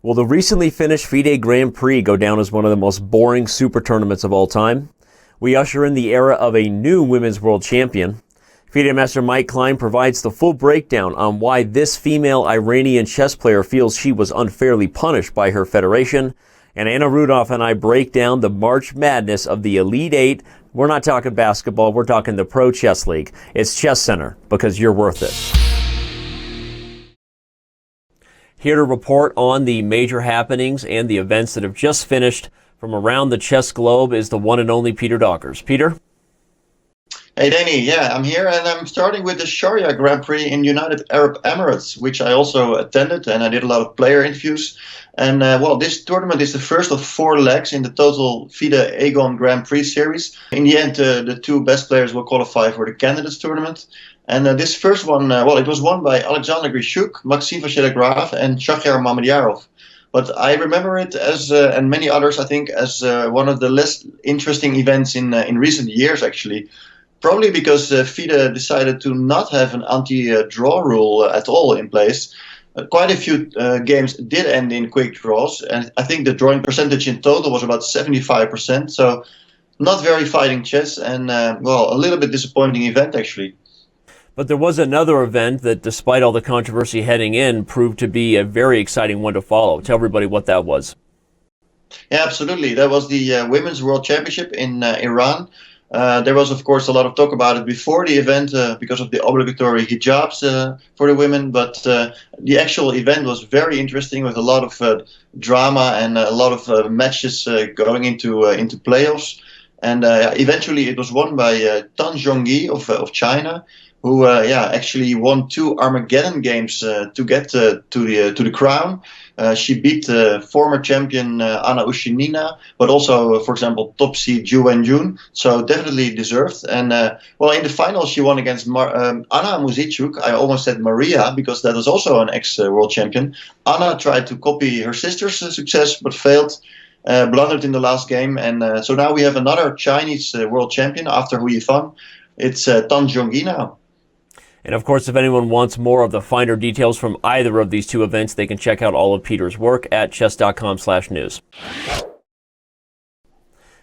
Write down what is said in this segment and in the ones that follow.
Will the recently finished FIDE Grand Prix go down as one of the most boring super tournaments of all time? We usher in the era of a new women's world champion. FIDE Master Mike Klein provides the full breakdown on why this female Iranian chess player feels she was unfairly punished by her federation. And Anna Rudolph and I break down the March Madness of the Elite Eight. We're not talking basketball, we're talking the Pro Chess League. It's ChessCenter, because you're worth it. Here to report on the major happenings and the events that have just finished from around the chess globe is the one and only Peter Dockers. Peter? Hey Danny, yeah, I'm here and I'm starting with the Sharia Grand Prix in United Arab Emirates, which I also attended, and I did a lot of player interviews. And this tournament is the first of 4 legs in the total FIDE Aegon Grand Prix series. In the end, the 2 best players will qualify for the candidates tournament. And this first one, it was won by Alexander Grishuk, Maxime Vachier-Lagrave, and Shahryar Mamedyarov. But I remember it as, and many others, I think, as one of the less interesting events in recent years, actually. Probably because FIDE decided to not have an anti-draw rule at all in place. Quite a few games did end in quick draws, and I think the drawing percentage in total was about 75%. So not very fighting chess, and a little bit disappointing event actually. But there was another event that, despite all the controversy heading in, proved to be a very exciting one to follow. Tell everybody what that was. Yeah, absolutely. That was the Women's World Championship in Iran. There was, of course, a lot of talk about it before the event because of the obligatory hijabs for the women. But the actual event was very interesting, with a lot of drama and a lot of matches going into playoffs. And eventually it was won by Tan Zhongyi of China, who actually won 2 Armageddon games to get to the crown. She beat former champion Anna Ushinina, but also, for example, top seed Zhu Wenjun. So definitely deserved. And in the final she won against Anna Muzichuk. I almost said Maria, because that was also an ex-world champion. Anna tried to copy her sister's success, but failed. Blundered in the last game. And so now we have another Chinese world champion after Hu Yifan. It's Tan Zhongyi now. And of course, if anyone wants more of the finer details from either of these 2 events, they can check out all of Peter's work at Chess.com/news.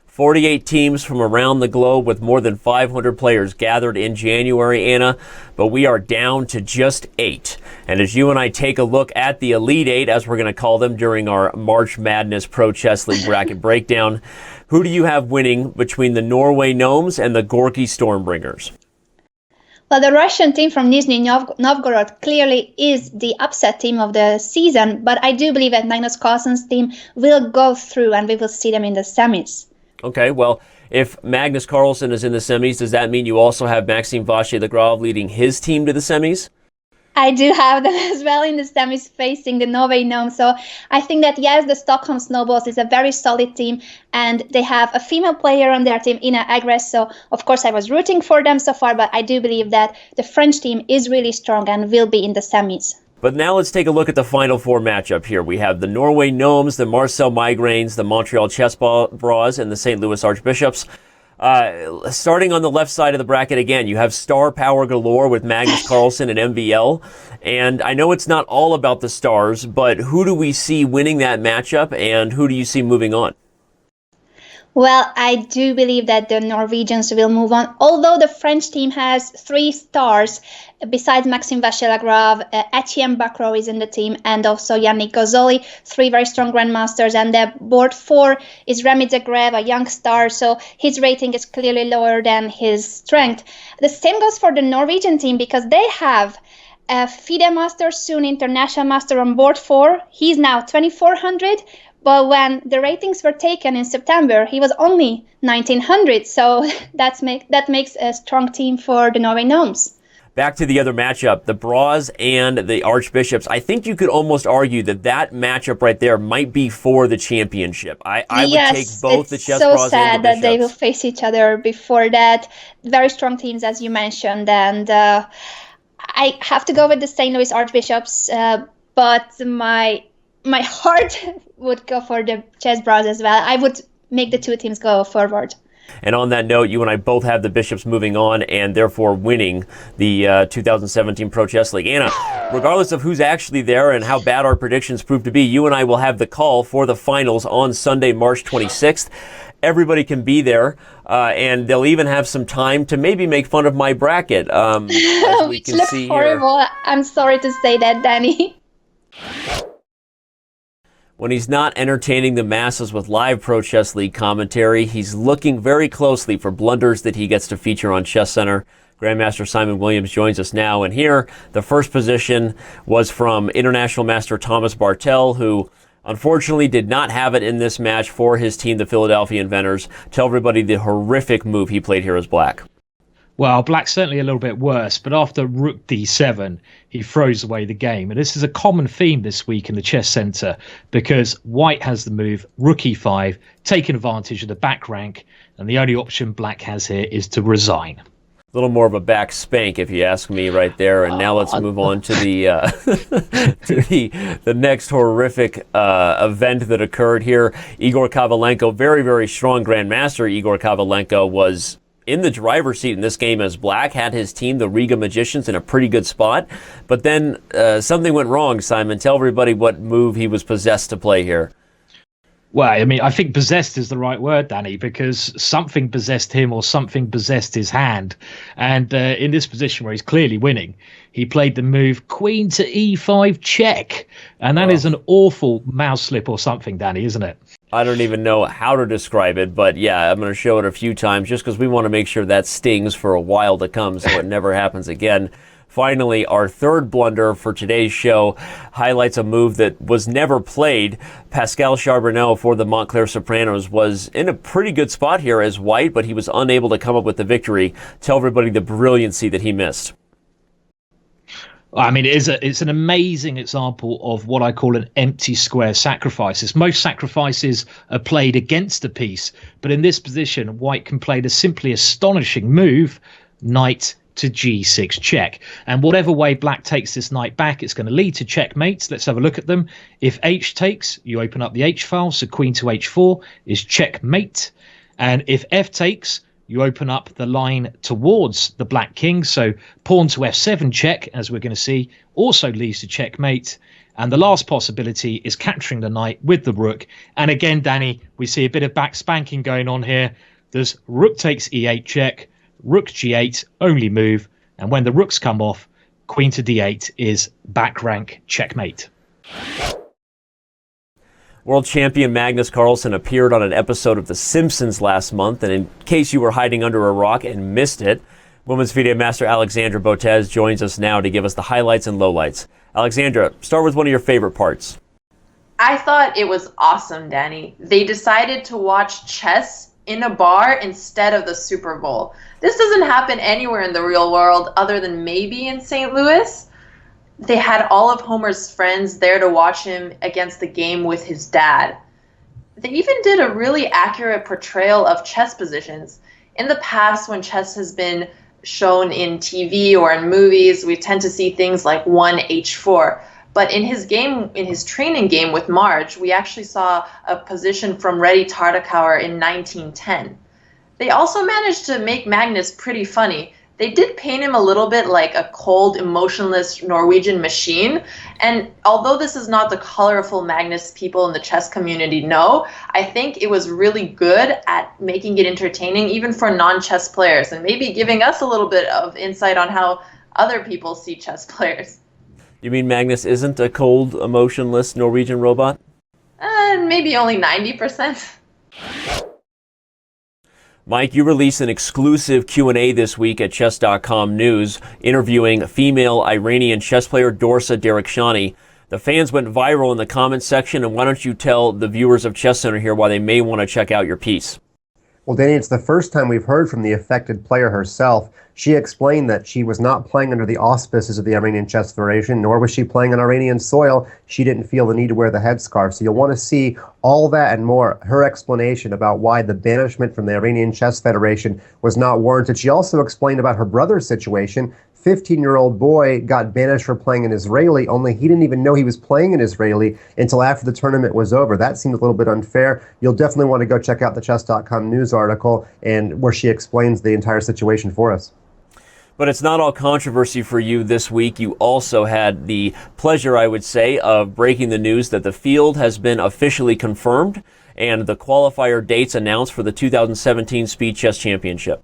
48 teams from around the globe with more than 500 players gathered in January, Anna, but we are down to just 8. And as you and I take a look at the Elite Eight, as we're going to call them during our March Madness Pro Chess League bracket breakdown, who do you have winning between the Norway Gnomes and the Gorky Stormbringers? Well, the Russian team from Nizhny Novgorod clearly is the upset team of the season, but I do believe that Magnus Carlsen's team will go through and we will see them in the semis. Okay, well, if Magnus Carlsen is in the semis, does that mean you also have Maxime Vachier-Lagrave leading his team to the semis? I do have them as well in the semis facing the Norway Gnomes. So I think that, yes, the Stockholm Snowballs is a very solid team, and they have a female player on their team, Ina Agres. So, of course, I was rooting for them so far, but I do believe that the French team is really strong and will be in the semis. But now let's take a look at the Final Four matchup here. We have the Norway Gnomes, the Marseille Migraines, the Montreal Chess Bras, and the St. Louis Archbishops. Starting on the left side of the bracket again, you have star power galore with Magnus Carlsen and MVL. And I know it's not all about the stars, but who do we see winning that matchup, and who do you see moving on? Well, I do believe that the Norwegians will move on, although the French team has 3 stars. Besides Maxime Vachier-Lagrave, Etienne Bacro is in the team, and also Yannick Gozzoli, 3 very strong grandmasters. And the board 4 is Remy Zagrev, a young star, so his rating is clearly lower than his strength. The same goes for the Norwegian team, because they have a FIDE master, soon international master on board 4. He's now 2400. But when the ratings were taken in September, he was only 1900. So that makes a strong team for the Norway Gnomes. Back to the other matchup, the Bras and the Archbishops. I think you could almost argue that matchup right there might be for the championship. I would take both the Chess Bras and the Bishops. It's so sad that they will face each other before that. Very strong teams, as you mentioned. And I have to go with the St. Louis Archbishops, but my heart would go for the Chess Bras as well. I would make the 2 teams go forward. And on that note, you and I both have the bishops moving on and therefore winning the 2017 Pro Chess League. Anna, regardless of who's actually there and how bad our predictions prove to be, you and I will have the call for the finals on Sunday, March 26th. Everybody can be there, and they'll even have some time to maybe make fun of my bracket. As we Which can looks see horrible. here. I'm sorry to say that, Danny. When he's not entertaining the masses with live Pro Chess League commentary, he's looking very closely for blunders that he gets to feature on ChessCenter. Grandmaster Simon Williams joins us now, and here the first position was from International Master Thomas Bartel, who unfortunately did not have it in this match for his team, the Philadelphia Inventors. Tell everybody the horrific move he played here as black. Well, black's certainly a little bit worse, but after rook d7, he throws away the game. And this is a common theme this week in the ChessCenter because white has the move, rook e5, taking advantage of the back rank, and the only option black has here is to resign. A little more of a back spank, if you ask me, right there. And now let's move on to the the next horrific event that occurred here. Igor Kovalenko, very, very strong grandmaster. Igor Kovalenko was in the driver's seat in this game as black, had his team, the Riga Magicians, in a pretty good spot. But then something went wrong, Simon. Tell everybody what move he was possessed to play here. Well, I mean, I think possessed is the right word, Danny, because something possessed him or something possessed his hand. And in this position where he's clearly winning, he played the move queen to e5 check. And that is an awful mouse slip or something, Danny, isn't it? I don't even know how to describe it, but yeah, I'm going to show it a few times just because we want to make sure that stings for a while to come so it never happens again. Finally, our third blunder for today's show highlights a move that was never played. Pascal Charbonneau for the Montclair Sopranos was in a pretty good spot here as white, but he was unable to come up with the victory. Tell everybody the brilliancy that he missed. I mean, it's an amazing example of what I call an empty square sacrifices. Most sacrifices are played against a piece, but in this position, white can play the simply astonishing move, knight to g6 check. And whatever way black takes this knight back, it's going to lead to checkmates. Let's have a look at them. If h takes, you open up the h file, so queen to h4 is checkmate. And if f takes, you open up the line towards the black king, so pawn to f7 check, as we're going to see, also leads to checkmate. And the last possibility is capturing the knight with the rook. And again, Danny, we see a bit of back spanking going on here. There's rook takes e8 check, rook g8, only move. And when the rooks come off, queen to d8 is back rank checkmate. World champion Magnus Carlsen appeared on an episode of The Simpsons last month, and in case you were hiding under a rock and missed it, Women's FIDE Master Alexandra Botez joins us now to give us the highlights and lowlights. Alexandra, start with one of your favorite parts. I thought it was awesome, Danny. They decided to watch chess in a bar instead of the Super Bowl. This doesn't happen anywhere in the real world other than maybe in St. Louis. They had all of Homer's friends there to watch him against the game with his dad. They even did a really accurate portrayal of chess positions. In the past, when chess has been shown in TV or in movies, we tend to see things like 1h4. But in his game, in his training game with Marge, we actually saw a position from Reddy Tartakower in 1910. They also managed to make Magnus pretty funny. They did paint him a little bit like a cold, emotionless Norwegian machine. And although this is not the colorful Magnus people in the chess community know, I think it was really good at making it entertaining, even for non-chess players, and maybe giving us a little bit of insight on how other people see chess players. You mean Magnus isn't a cold, emotionless Norwegian robot? Maybe only 90%. Mike, you released an exclusive Q&A this week at Chess.com News, interviewing female Iranian chess player Dorsa Derakhshani. The fans went viral in the comments section, and why don't you tell the viewers of Chess Center here why they may want to check out your piece? Well, Danny, it's the first time we've heard from the affected player herself. She explained that she was not playing under the auspices of the Iranian Chess Federation, nor was she playing on Iranian soil. She didn't feel the need to wear the headscarf. So you'll want to see all that and more, her explanation about why the banishment from the Iranian Chess Federation was not warranted. She also explained about her brother's situation, 15-year-old boy got banished for playing an Israeli, only he didn't even know he was playing an Israeli until after the tournament was over. That seemed a little bit unfair. You'll definitely want to go check out the Chess.com news article and where she explains the entire situation for us. But it's not all controversy for you this week. You also had the pleasure, I would say, of breaking the news that the field has been officially confirmed and the qualifier dates announced for the 2017 Speed Chess Championship.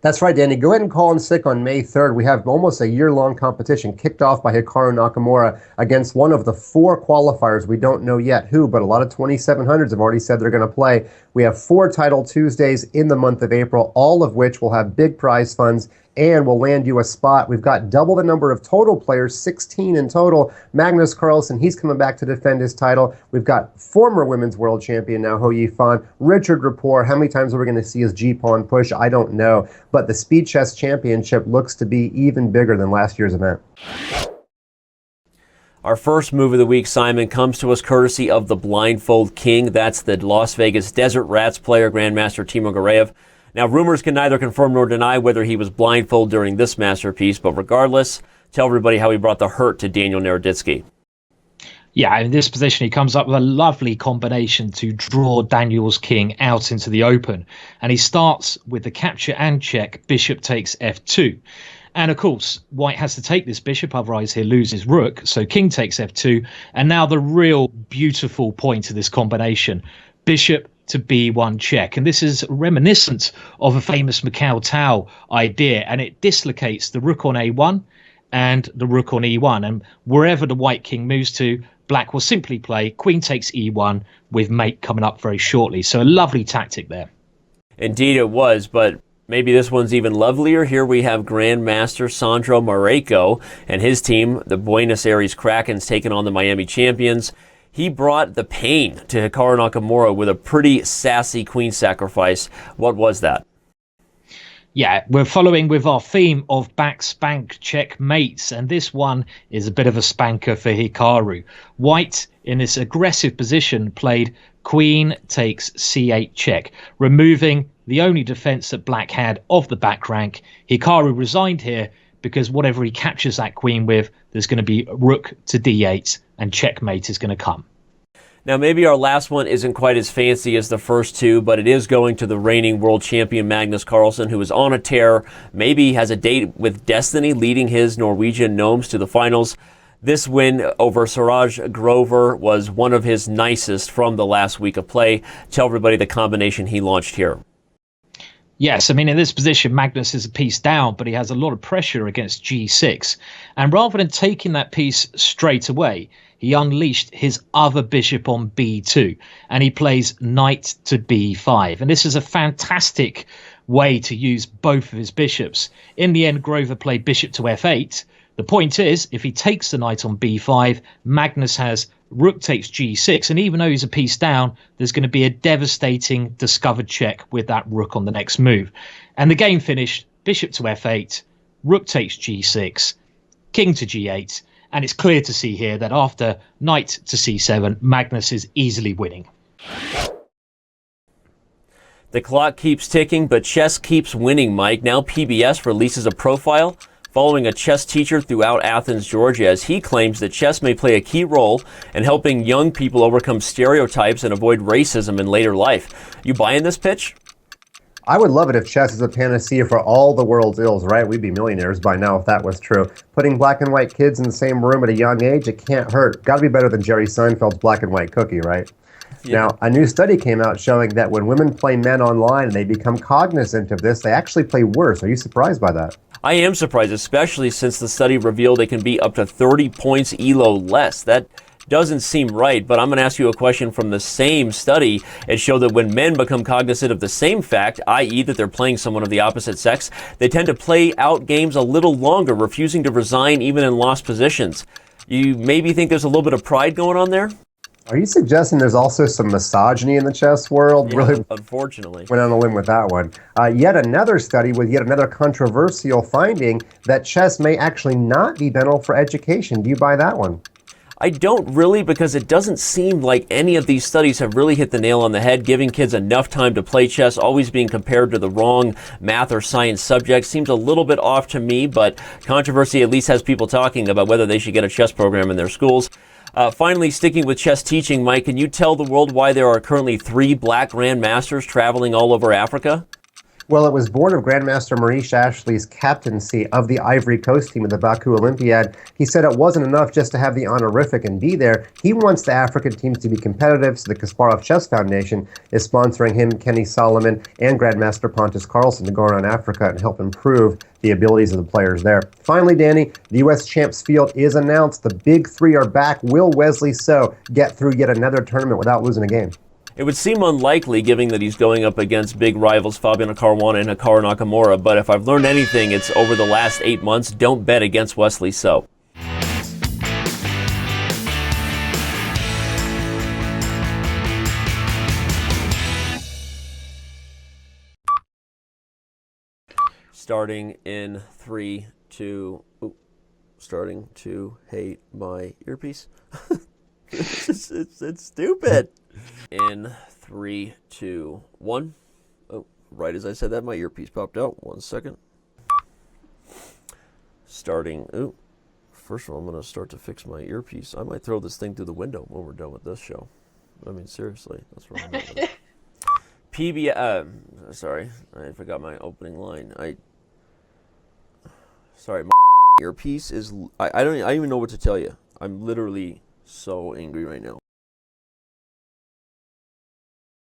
That's right, Danny. Go ahead and call in sick on May 3rd. We have almost a year-long competition kicked off by Hikaru Nakamura against one of the 4 qualifiers. We don't know yet who, but a lot of 2700s have already said they're going to play. We have 4 title Tuesdays in the month of April, all of which will have big prize funds and will land you a spot. We've got double the number of total players, 16 in total. Magnus Carlsen, he's coming back to defend his title. We've got former women's world champion now, Ho Yifan. Richard Rapport, how many times are we going to see his G-Pawn push? I don't know. But the Speed Chess Championship looks to be even bigger than last year's event. Our first move of the week, Simon, comes to us courtesy of the Blindfold King. That's the Las Vegas Desert Rats player, Grandmaster Timo Gareev. Now, rumors can neither confirm nor deny whether he was blindfolded during this masterpiece, but regardless, tell everybody how he brought the hurt to Daniel Naroditsky. Yeah, in this position, he comes up with a lovely combination to draw Daniel's king out into the open. And he starts with the capture and check, bishop takes f2. And of course, white has to take this bishop, otherwise he'll lose his rook. So king takes f2. And now the real beautiful point of this combination, bishop to b1 check. And this is reminiscent of a famous Mikhail Tal idea, and it dislocates the rook on a1 and the rook on e1. And wherever the white king moves to, black will simply play queen takes e1 with mate coming up very shortly. So a lovely tactic there. Indeed it was, but maybe this one's even lovelier. Here we have Grandmaster Sandro Mareko and his team, the Buenos Aires Krakens, taking on the Miami Champions. He brought the pain to Hikaru Nakamura with a pretty sassy queen sacrifice. What was that? Yeah, we're following with our theme of back spank checkmates, and this one is a bit of a spanker for Hikaru. White, in this aggressive position, played queen takes c8 check, removing the only defense that black had of the back rank. Hikaru resigned here because whatever he captures that queen with, there's going to be rook to d8 and checkmate is going to come. Now, maybe our last one isn't quite as fancy as the first two, but it is going to the reigning world champion Magnus Carlsen, who is on a tear, maybe has a date with destiny, leading his Norwegian gnomes to the finals. This win over Suraj Grover was one of his nicest from the last week of play. Tell everybody the combination he launched here. Yes, I mean, in this position, Magnus is a piece down, but he has a lot of pressure against g6. And rather than taking that piece straight away, he unleashed his other bishop on b2, and he plays knight to b5. And this is a fantastic way to use both of his bishops. In the end, Grover played bishop to f8. The point is, if he takes the knight on b5, Magnus has rook takes g6, and even though he's a piece down, there's going to be a devastating discovered check with that rook on the next move. And the game finished bishop to f8, rook takes g6, king to g8, and it's clear to see here that after knight to c7, Magnus is easily winning. The clock keeps ticking, but chess keeps winning, Mike. Now PBS releases a profile following a chess teacher throughout Athens, Georgia, as he claims that chess may play a key role in helping young people overcome stereotypes and avoid racism in later life. You buying this pitch? I would love it if chess is a panacea for all the world's ills, right? We'd be millionaires by now if that was true. Putting black and white kids in the same room at a young age, it can't hurt. Got to be better than Jerry Seinfeld's black and white cookie, right? Yeah. Now, a new study came out showing that when women play men online and they become cognizant of this, they actually play worse. Are you surprised by that? I am surprised, especially since the study revealed they can be up to 30 points ELO less. That doesn't seem right, but I'm going to ask you a question from the same study. It showed that when men become cognizant of the same fact, i.e. that they're playing someone of the opposite sex, they tend to play out games a little longer, refusing to resign even in lost positions. You maybe think there's a little bit of pride going on there? Are you suggesting there's also some misogyny in the chess world? Yeah, really, unfortunately. Went on a limb with that one. Yet another study with yet another controversial finding that chess may actually not be beneficial for education. Do you buy that one? I don't really, because it doesn't seem like any of these studies have really hit the nail on the head. Giving kids enough time to play chess, always being compared to the wrong math or science subjects, seems a little bit off to me, but controversy at least has people talking about whether they should get a chess program in their schools. Finally, sticking with chess teaching, Mike, can you tell the world why there are currently 3 black grandmasters traveling all over Africa? Well, it was born of Grandmaster Maurice Ashley's captaincy of the Ivory Coast team at the Baku Olympiad. He said it wasn't enough just to have the honorific and be there. He wants the African teams to be competitive, so the Kasparov Chess Foundation is sponsoring him, Kenny Solomon, and Grandmaster Magnus Carlsen to go around Africa and help improve the abilities of the players there. Finally, Danny, the U.S. champs field is announced. The big 3 are back. Will Wesley So get through yet another tournament without losing a game? It would seem unlikely, given that he's going up against big rivals Fabiano Caruana and Hikaru Nakamura, but if I've learned anything, it's over the last 8 months, don't bet against Wesley So. Starting in 3, 2, starting to hate my earpiece. it's stupid. In 3, 2, 1. Oh, right as I said that, my earpiece popped out. 1 second. Starting. First of all, I'm going to start to fix my earpiece. I might throw this thing through the window when we're done with this show. I mean, seriously, that's wrong with it. Sorry, I forgot my opening line. Sorry, my earpiece is. I don't even know what to tell you. I'm literally so angry right now.